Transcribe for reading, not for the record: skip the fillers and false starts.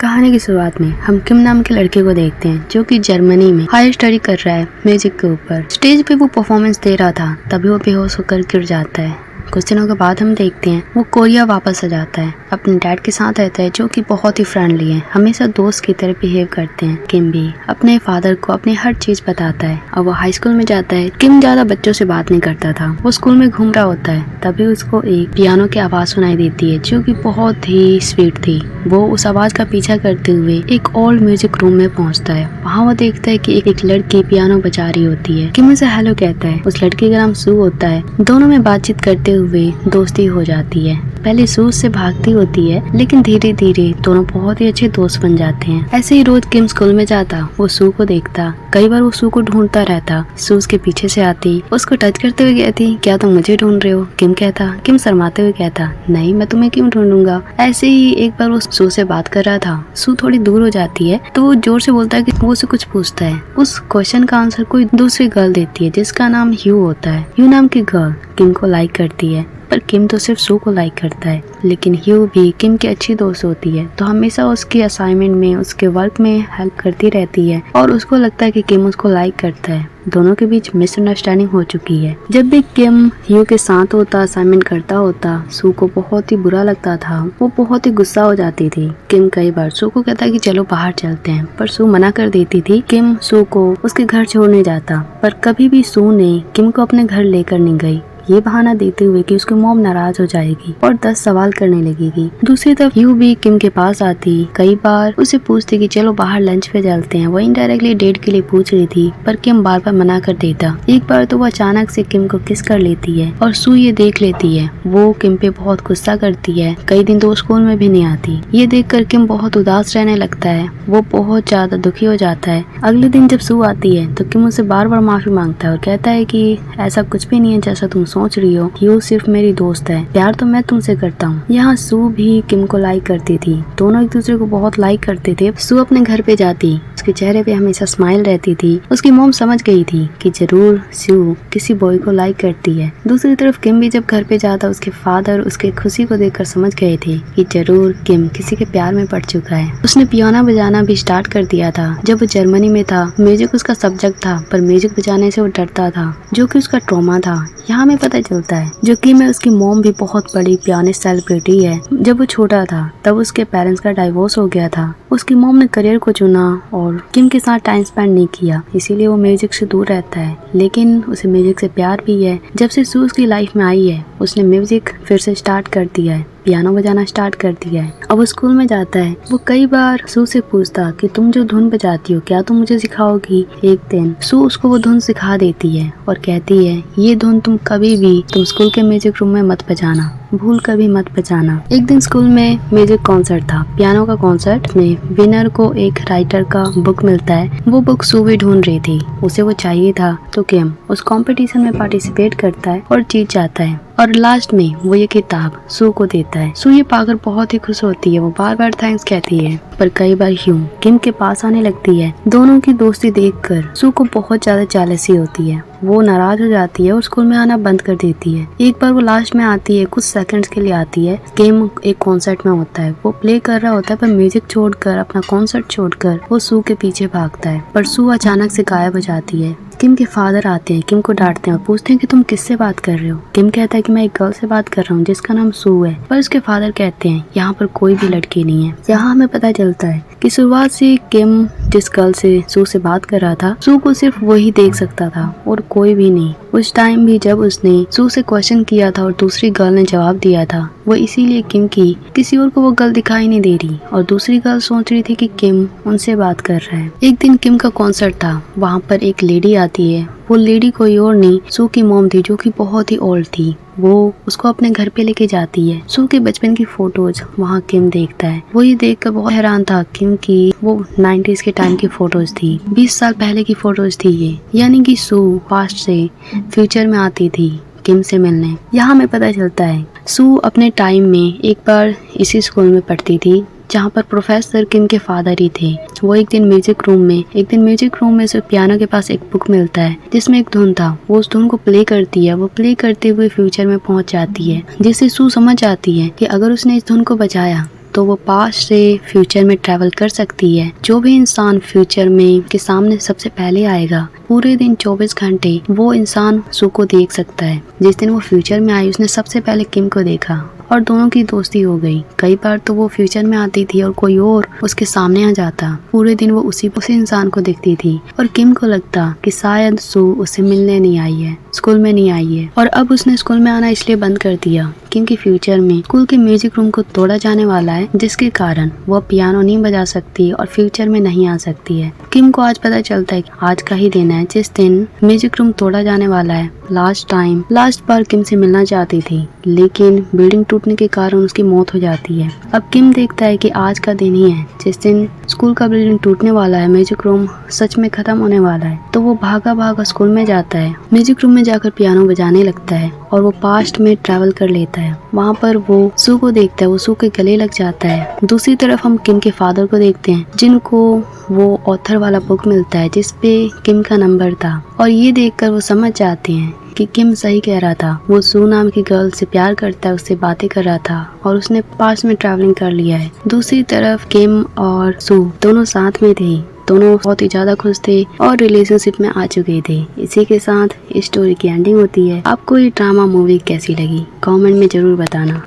कहानी की शुरुआत में हम किम नाम के लड़के को देखते हैं जो कि जर्मनी में हायर स्टडी कर रहा है म्यूजिक के ऊपर। स्टेज पे वो परफॉर्मेंस दे रहा था, तभी वो बेहोश होकर गिर जाता है। कुछ दिनों के बाद हम देखते हैं वो कोरिया वापस आ जाता है। अपने डैड के साथ रहता है जो कि बहुत ही फ्रेंडली है, हमेशा दोस्त की तरह बिहेव करते हैं। किम भी अपने फादर को अपनी हर चीज बताता है और वो हाई स्कूल में जाता है। किम ज्यादा बच्चों से बात नहीं करता था, वो स्कूल में घूम रहा होता है, तभी उसको एक पियानो की आवाज सुनाई देती है जो कि बहुत ही स्वीट थी। वो उस आवाज का पीछा करते हुए एक ओल्ड म्यूजिक रूम में पहुंचता है। वहाँ वो देखता है कि एक लड़की पियानो बजा रही होती है। किम उसे हेलो कहता है। उस लड़की का नाम सू होता है। दोनों में बातचीत करते हुए दोस्ती हो जाती है। पहले सू से भागती होती है, लेकिन धीरे धीरे दोनों बहुत ही अच्छे दोस्त बन जाते हैं। ऐसे ही रोज किम स्कूल में जाता, वो सू को देखता। कई बार वो सू को ढूंढता रहता। सू उसके पीछे से आती, उसको टच करते हुए कहती, क्या तुम मुझे ढूंढ रहे हो? किम कहता, किम शर्माते हुए कहता, नहीं, मैं तुम्हें क्यों ढूंढूंगा। ऐसे ही एक बार वो सू से बात कर रहा था। सू थोड़ी दूर हो जाती है तो वो जोर से बोलता है कि वो उसे कुछ पूछता है। उस क्वेश्चन का आंसर कोई दूसरी गर्ल देती है जिसका नाम ह्यू होता है। ह्यू नाम की गर्ल किम को लाइक करती है, पर किम तो सिर्फ सू को लाइक करता है। लेकिन ह्यू भी किम की अच्छी दोस्त होती है, तो हमेशा उसकी असाइनमेंट में, उसके वर्क में हेल्प करती रहती है और उसको लगता है कि किम उसको लाइक करता है। दोनों के बीच मिसअंडरस्टैंडिंग हो चुकी है। जब भी किम ह्यू के साथ होता, असाइनमेंट करता होता, सू को बहुत ही बुरा लगता था। वो बहुत ही गुस्सा हो जाती थी। किम कई बार सू को कहता कि चलो बाहर चलते हैं, पर सू मना कर देती थी। किम सू को उसके घर छोड़ने जाता, पर कभी भी सू ने किम को अपने घर लेकर नहीं गई, ये बहाना देते हुए कि उसकी मॉम नाराज हो जाएगी और 10 सवाल करने लगेगी। दूसरी तरफ ह्यू भी किम के पास आती, कई बार उसे पूछती कि चलो बाहर लंच पे चलते हैं। वो इनडायरेक्टली डेट के लिए पूछ रही थी, पर किम बार बार मना कर देता। एक बार तो वो अचानक से किम को किस कर लेती है और सू ये देख लेती है। वो किम पे बहुत गुस्सा करती है। कई दिन तो स्कूल में भी नहीं आती। ये देख कर किम बहुत उदास रहने लगता है। वो बहुत ज्यादा दुखी हो जाता है। अगले दिन जब सू आती है तो किम उसे बार बार माफी मांगता है और कहता है कि ऐसा कुछ भी नहीं है जैसा तुम सोच रही हो। ह्यू सिर्फ मेरी दोस्त है, प्यार तो मैं तुमसे करता हूँ। यहाँ सू भी किम को लाइक करती थी। दोनों एक दूसरे को बहुत लाइक करते थे। सू अपने घर पे जाती, उसके चेहरे पे हमेशा स्माइल रहती थी। उसकी मॉम समझ गई थी कि जरूर सू किसी बॉय को लाइक करती है। दूसरी तरफ किम भी जब घर पे जाता, उसके फादर उसके खुशी को देखकर समझ गए थे कि जरूर किम किसी के प्यार में पड़ चुका है। उसने पियानो बजाना भी स्टार्ट कर दिया था। जब वो जर्मनी में था, म्यूजिक उसका सब्जेक्ट था, पर म्यूजिक बजाने से वो डरता था, जो कि उसका ट्रॉमा था। यहाँ हमें पता चलता है जो कि मैं उसकी मॉम भी बहुत बड़ी पियानिस्ट सेलिब्रिटी है। जब वो छोटा था तब उसके पेरेंट्स का डाइवोर्स हो गया था। उसकी मॉम ने करियर को चुना और किम के साथ टाइम स्पेंड नहीं किया, इसीलिए वो म्यूजिक से दूर रहता है। लेकिन उसे म्यूजिक से प्यार भी है। जब से सू उसकी लाइफ में आई है, उसने म्यूजिक फिर से स्टार्ट कर दिया है, पियानो बजाना स्टार्ट कर दिया है। अब वो स्कूल में जाता है। वो कई बार सू से पूछता कि तुम जो धुन बजाती हो क्या तुम मुझे सिखाओगी? एक दिन सू उसको वो धुन सिखा देती है और कहती है ये धुन तुम कभी भी तुम स्कूल के म्यूजिक रूम में मत बजाना, भूल कभी मत बजाना। एक दिन स्कूल में म्यूजिक कॉन्सर्ट था, पियानो का कॉन्सर्ट में विनर को एक राइटर का बुक मिलता है। वो बुक सू भी ढूंढ रही थी, उसे वो चाहिए था, तो किम उस कंपटीशन में पार्टिसिपेट करता है और जीत जाता है और लास्ट में वो ये किताब सू को देता है। सू ये पाकर बहुत ही खुश होती है। वो बार बार थैंक्स कहती है, पर कई बार ह्यू किम के पास आने लगती है। दोनों की दोस्ती देखकर सू को बहुत ज्यादा जेलसी होती है। वो नाराज हो जाती है और स्कूल में आना बंद कर देती है। एक बार वो लास्ट में आती है, कुछ सेकंड्स के लिए आती है। किम एक कॉन्सर्ट में होता है, वो प्ले कर रहा होता है, पर म्यूजिक छोड़कर, अपना कॉन्सर्ट छोड़कर वो सू के पीछे भागता है, पर सू अचानक से गायब हो जाती है। किम के फादर आते हैं, किम को डांटते हैं और पूछते हैं कि तुम किससे बात कर रहे हो? किम कहता है कि मैं एक गर्ल से बात कर रहा हूँ जिसका नाम सू है, पर उसके फादर कहते हैं यहाँ पर कोई भी लड़की नहीं है। यहाँ हमें पता चलता है कि शुरुआत से किम जिस गर्ल से सू से बात कर रहा था, सू को सिर्फ वही देख सकता था और कोई भी नहीं। उस टाइम भी जब उसने सू से क्वेश्चन किया था और दूसरी गर्ल ने जवाब दिया था, वो इसीलिए किम की किसी और को वो गर्ल दिखाई नहीं दे रही और दूसरी गर्ल सोच रही थी कि किम उनसे बात कर रहा है। एक दिन किम का कॉन्सर्ट था, वहाँ पर एक लेडी आती है। वो लेडी कोई और नहीं, सू की मॉम थी, जो कि बहुत ही ओल्ड थी। वो उसको अपने घर पे लेके जाती है। सू के बचपन की फोटोज वहाँ किम देखता है। वो ये देखकर बहुत हैरान था क्योंकि वो 90s के टाइम की फोटोज थी, 20 साल पहले की फोटोज थी ये, यानी कि सू पास्ट से फ्यूचर में आती थी किम से मिलने। यहाँ हमें पता चलता है सू अपने टाइम में एक बार इसी स्कूल में पढ़ती थी जहाँ पर प्रोफेसर किम के फादर ही थे। वो एक दिन म्यूजिक रूम में से पियानो के पास एक बुक मिलता है जिसमें एक धुन था। वो उस धुन को प्ले करती है। वो प्ले करते हुए फ्यूचर में पहुंच जाती है, जिससे सू समझ जाती है कि अगर उसने इस धुन को बजाया तो वो पास्ट से फ्यूचर में ट्रैवल कर सकती है। जो भी इंसान फ्यूचर में के सामने सबसे पहले आएगा, पूरे दिन 24 घंटे वो इंसान सू को देख सकता है। जिस दिन वो फ्यूचर में आई, उसने सबसे पहले किम को देखा और दोनों की दोस्ती हो गई। कई बार तो वो फ्यूचर में आती थी और कोई और उसके सामने आ जाता। पूरे दिन वो उसी इंसान को देखती थी और किम को लगता कि शायद सू उससे मिलने नहीं आई है, स्कूल में नहीं आई है। और अब उसने स्कूल में आना इसलिए बंद कर दिया क्योंकि फ्यूचर में स्कूल के म्यूजिक रूम को तोड़ा जाने वाला है, जिसके कारण वो पियानो नहीं बजा सकती और फ्यूचर में नहीं आ सकती है। किम को आज पता चलता है कि आज का ही दिन है जिस दिन म्यूजिक रूम तोड़ा जाने वाला है। लास्ट बार किम से मिलना चाहती थी, लेकिन बिल्डिंग टूटने के कारण उसकी मौत हो जाती है। अब किम देखता है कि आज का दिन ही है जिस दिन स्कूल का बिल्डिंग टूटने वाला है, म्यूजिक रूम सच में खत्म होने वाला है। तो वो भागा स्कूल में जाता है, म्यूजिक रूम में जाकर पियानो बजाने लगता है और वो पास्ट में ट्रैवल कर लेता है। वहाँ पर वो सू को देखता है, वो सू के गले लग जाता है। दूसरी तरफ हम किम के फादर को देखते हैं, जिनको वो ऑथर वाला बुक मिलता है जिसपे किम का नंबर था, और ये देखकर वो समझ जाते हैं कि किम सही कह रहा था। वो सू नाम की गर्ल से प्यार करता है, उससे बातें कर रहा था और उसने पास्ट में ट्रैवलिंग कर लिया है। दूसरी तरफ किम और सू दोनों साथ में थे, दोनों बहुत ही ज्यादा खुश थे और रिलेशनशिप में आ चुके थे। इसी के साथ इस स्टोरी की एंडिंग होती है। आपको ये ड्रामा मूवी कैसी लगी कमेंट में जरूर बताना।